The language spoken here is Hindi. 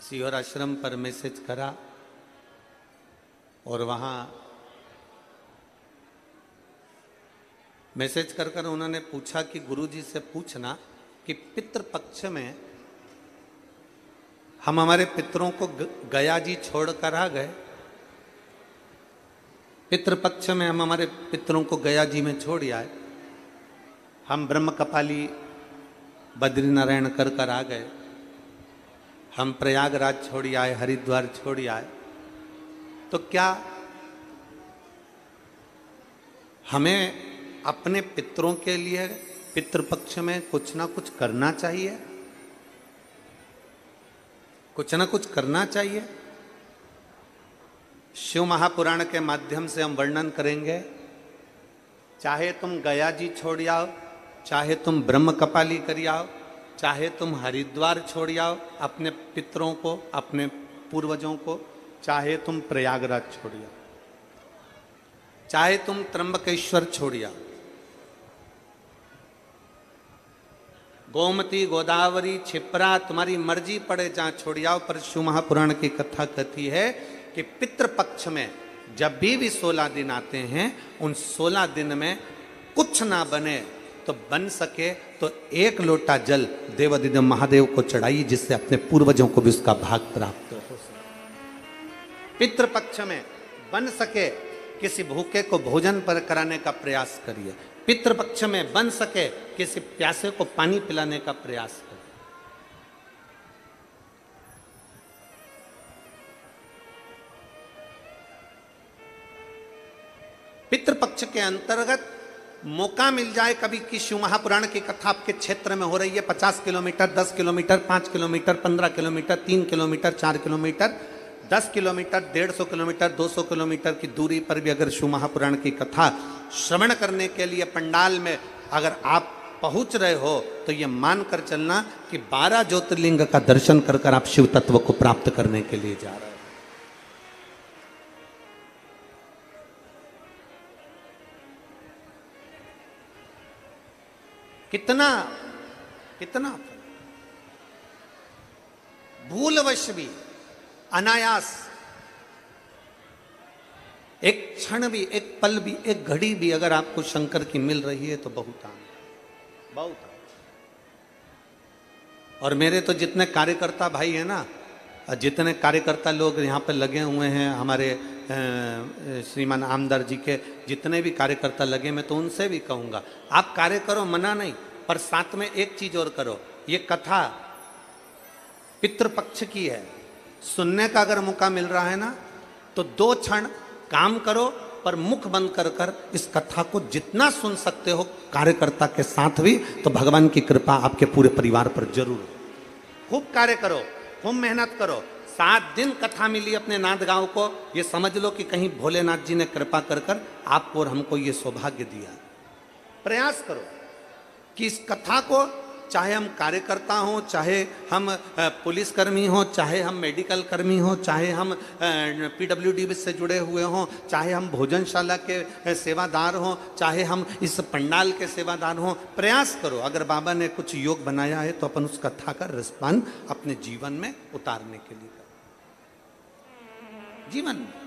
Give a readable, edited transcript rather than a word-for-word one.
सीहोर आश्रम पर मैसेज करा और वहाँ मैसेज कर कर उन्होंने पूछा कि गुरुजी से पूछना कि पितृपक्ष में हम हमारे पितरों को गया जी छोड़कर आ गए। पितृपक्ष में हम हमारे पितरों को गया जी में छोड़ आए। हम ब्रह्म कपाली बद्रीनारायण कर कर आ गए। हम प्रयागराज छोड़ आए, हरिद्वार छोड़ आए। तो क्या हमें अपने पितरों के लिए पितृपक्ष में कुछ ना कुछ करना चाहिए? कुछ ना कुछ करना चाहिए। शिव महापुराण के माध्यम से हम वर्णन करेंगे। चाहे तुम गया जी छोड़ आओ, चाहे तुम ब्रह्म कपाली कर आओ, चाहे तुम हरिद्वार छोड़ आओ अपने पितरों को, अपने पूर्वजों को, चाहे तुम प्रयागराज छोड़ आओ, चाहे तुम त्र्यंबकेश्वर छोड़ आओ, गोमती गोदावरी छिप्रा तुम्हारी मर्जी पड़े जहां छोड़ आओ। पर शिव महापुराण की कथा कहती है कि पितृपक्ष में जब भी 16 दिन आते हैं, उन 16 दिन में कुछ ना बने तो बन सके तो 1 लोटा जल देवादिदेव महादेव को चढ़ाइए, जिससे अपने पूर्वजों को भी उसका भाग प्राप्त हो सके। पितृपक्ष में बन सके किसी भूखे को भोजन पर कराने का प्रयास करिए। पितृपक्ष में बन सके किसी प्यासे को पानी पिलाने का प्रयास करिए। पितृपक्ष के अंतर्गत मौका मिल जाए कभी कि शिव महापुराण की कथा आपके क्षेत्र में हो रही है, 50 kilometre, 10 kilometre, 5 kilometre, 15 kilometre, 3 kilometre, 4 kilometre, 10 kilometre, 150 kilometre, 200 kilometre की दूरी पर भी अगर शिव महापुराण की कथा श्रवण करने के लिए पंडाल में अगर आप पहुंच रहे हो तो ये मानकर चलना कि 12 ज्योतिर्लिंग का दर्शन कर कर आप शिव तत्व को प्राप्त करने के लिए जा रहे हो। कितना कितना भूलवश भी, अनायास, एक क्षण भी, एक पल भी, एक घड़ी भी अगर आपको शंकर की मिल रही है तो बहुत आनंद, बहुत आनंद। और मेरे तो जितने कार्यकर्ता भाई हैं ना, जितने कार्यकर्ता लोग यहाँ पे लगे हुए हैं, हमारे श्रीमान आमदार जी के जितने भी कार्यकर्ता लगे, मैं तो उनसे भी कहूँगा आप कार्य करो, मना नहीं, पर साथ में एक चीज और करो। ये कथा पितृपक्ष की है, सुनने का अगर मौका मिल रहा है ना तो 2 क्षण काम करो, पर मुख बंद कर कर इस कथा को जितना सुन सकते हो कार्यकर्ता के साथ भी, तो भगवान की कृपा आपके पूरे परिवार पर जरूर हो। खूब कार्य करो, खूब मेहनत करो। 7 दिन कथा मिली अपने नाथ गांव को, ये समझ लो कि कहीं भोलेनाथ जी ने कृपा कर कर आपको और हमको ये सौभाग्य दिया। प्रयास करो कि इस कथा को, चाहे हम कार्यकर्ता हों, चाहे हम पुलिसकर्मी हों, चाहे हम मेडिकल कर्मी हों, चाहे हम PWD से जुड़े हुए हों, चाहे हम भोजनशाला के सेवादार हों, चाहे हम इस पंडाल के सेवादार हों, प्रयास करो। अगर बाबा ने कुछ योग बनाया है तो अपन उस कथा का रसपान अपने जीवन में उतारने के लिए करें। जीवन में